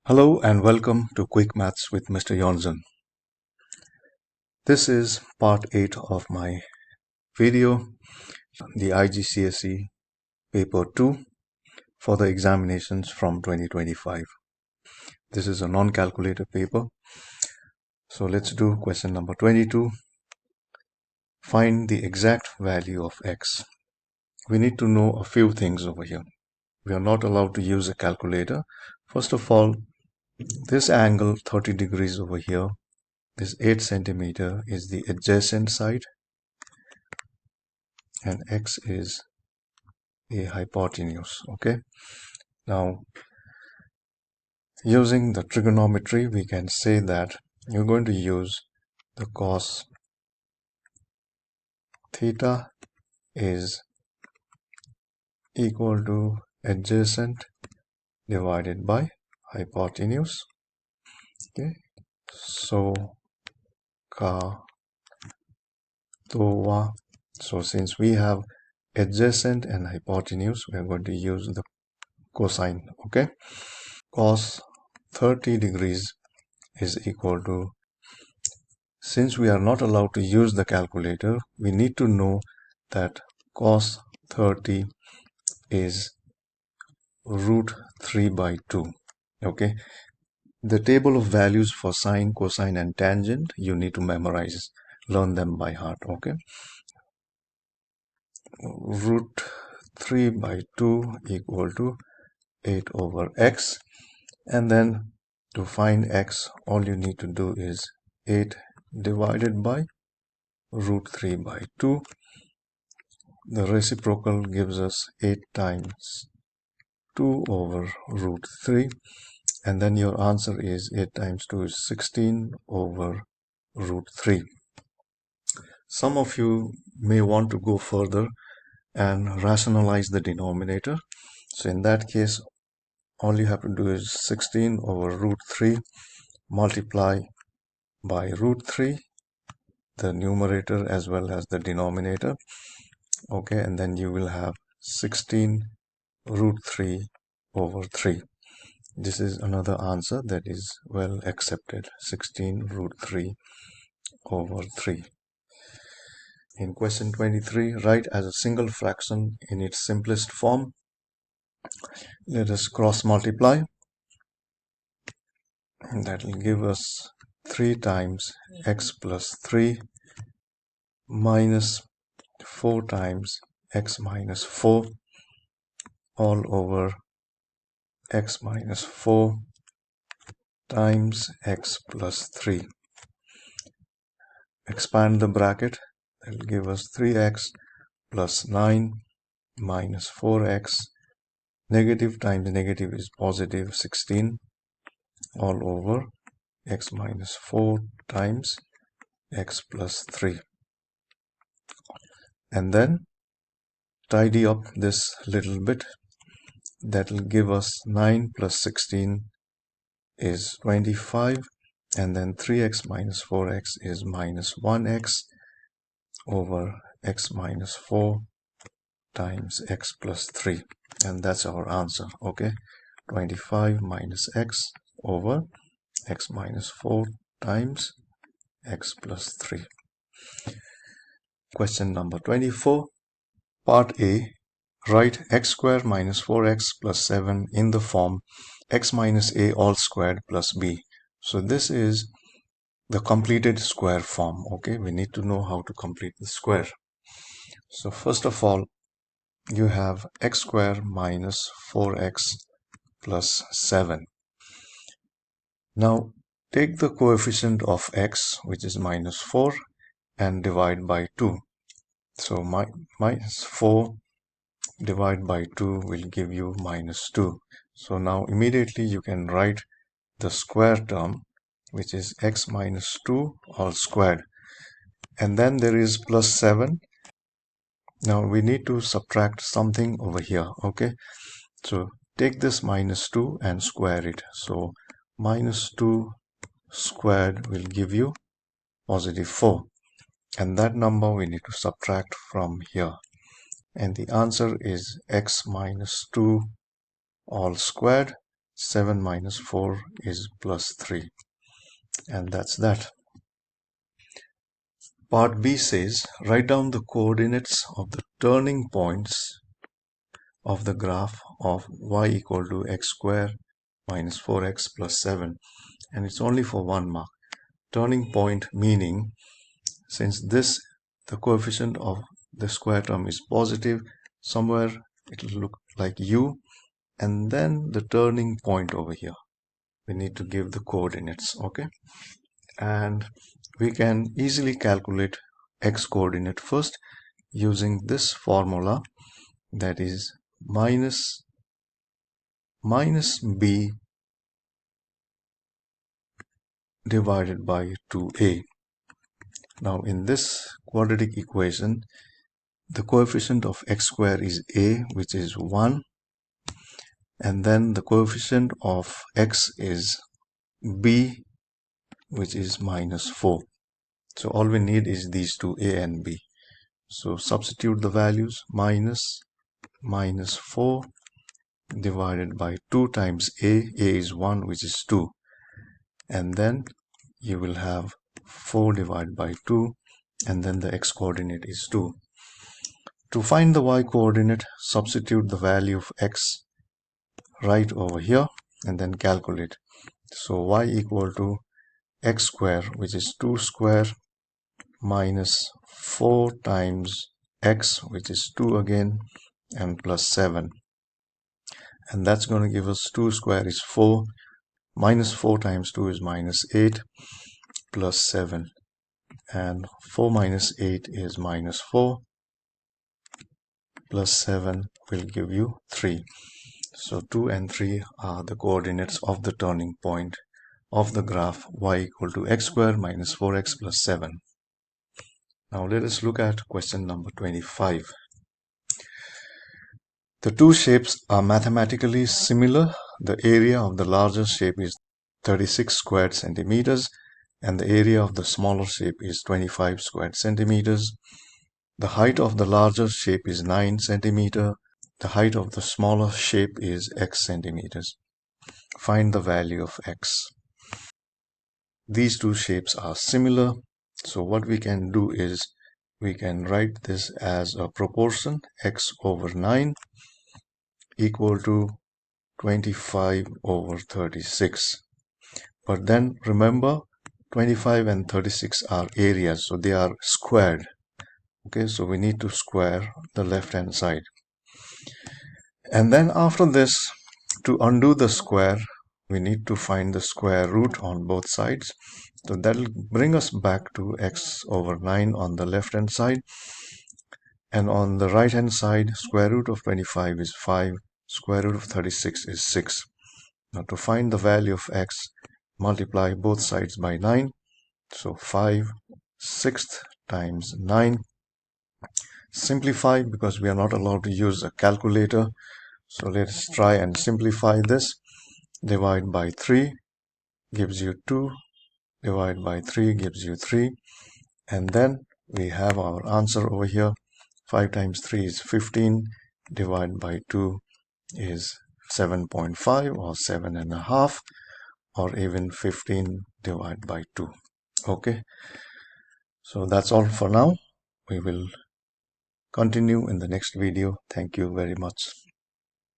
Hello and welcome to Quick Maths with Mr. Jonsen. This is part 8 of my video, the Igcse paper 2 for the examinations from 2025. This is a non-calculator paper. So let's do question number 22. Find the exact value of x. We need to know a few things over here. We are not allowed to use a calculator. First of all, this angle 30 degrees over here, this 8 centimeter is the adjacent side and x is a hypotenuse. Okay, now using the trigonometry we can say that you're going to use the cos theta is equal to adjacent divided by hypotenuse. Okay, so ka towa. So since we have adjacent and hypotenuse, we are going to use the cosine. Okay, cos 30 degrees is equal to, since we are not allowed to use the calculator, we need to know that cos 30 is root 3 by 2. Okay, the table of values for sine, cosine and tangent you need to memorize, learn them by heart. Okay, root 3 by 2 equal to 8 over x, and then to find x all you need to do is 8 divided by root 3 by 2. The reciprocal gives us 8 times 2 over root 3, and then your answer is 8 times 2 is 16 over root 3. Some of you may want to go further and rationalize the denominator. So in that case, all you have to do is 16 over root 3 multiply by root 3, the numerator as well as the denominator. Okay, and then you will have 16 root 3 over 3. This is another answer that is well accepted, 16 root 3 over 3. In question 23, write as a single fraction in its simplest form. Let us cross multiply. That will give us 3 times x plus 3 minus 4 times x minus 4 all over x minus 4 times x plus 3. Expand the bracket. That will give us 3x plus 9 minus 4x. Negative times negative is positive 16 all over x minus 4 times x plus 3. And then tidy up this little bit. That will give us 9 plus 16 is 25, and then 3x minus 4x is minus 1x over x minus 4 times x plus 3, and that's our answer. Okay, 25 minus x over x minus 4 times x plus 3. Question number 24, part A. Write x squared minus 4x plus 7 in the form x minus a all squared plus b. So this is the completed square form. Okay, we need to know how to complete the square. So first of all, you have x squared minus 4x plus 7. Now take the coefficient of x, which is minus 4, and divide by 2. So minus 4 divided by 2 will give you minus 2. So now immediately you can write the square term, which is x minus 2 all squared, and then there is plus 7. Now we need to subtract something over here. Okay, so take this minus 2 and square it. So minus 2 squared will give you positive 4, and that number we need to subtract from here, and the answer is x minus 2 all squared. 7 minus 4 is plus 3. And that's that. Part B says, write down the coordinates of the turning points of the graph of y equal to x square minus 4x plus 7. And it's only for 1 mark. Turning point meaning, since the coefficient of the square term is positive, somewhere it will look like u, and then the turning point over here. We need to give the coordinates, okay? And we can easily calculate x coordinate first using this formula, that is minus b divided by 2a. Now in this quadratic equation, the coefficient of x square is a, which is 1, and then the coefficient of x is b, which is minus 4. So all we need is these two, a and b. So substitute the values, minus 4 divided by 2 times a is 1, which is 2, and then you will have 4 divided by 2, and then the x coordinate is 2. To find the y coordinate, substitute the value of x right over here and then calculate. So y equal to x square, which is 2 square, minus 4 times x, which is 2 again, and plus 7. And that's going to give us 2 square is 4, minus 4 times 2 is minus 8, plus 7. And 4 minus 8 is minus 4, plus 7 will give you 3. So 2 and 3 are the coordinates of the turning point of the graph y equal to x square minus 4x plus 7. Now let us look at question number 25. The two shapes are mathematically similar. The area of the larger shape is 36 squared centimeters and the area of the smaller shape is 25 squared centimeters. The height of the larger shape is 9 centimeter. The height of the smaller shape is x centimeters. Find the value of x. These two shapes are similar. So what we can do is we can write this as a proportion, x over 9 equal to 25 over 36. But then remember, 25 and 36 are areas, so they are squared. Okay, so we need to square the left hand side. And then after this, to undo the square, we need to find the square root on both sides. So that will bring us back to x over 9 on the left hand side. And on the right hand side, square root of 25 is 5, square root of 36 is 6. Now to find the value of x, multiply both sides by 9. So 5 sixth times 9. Simplify because we are not allowed to use a calculator. So let's try and simplify this. Divide by 3 gives you 2. Divide by 3 gives you 3. And then we have our answer over here. 5 times 3 is 15. Divide by 2 is 7.5 or 7.5, or even 15 divided by 2. Okay. So that's all for now. We will continue in the next video. Thank you very much.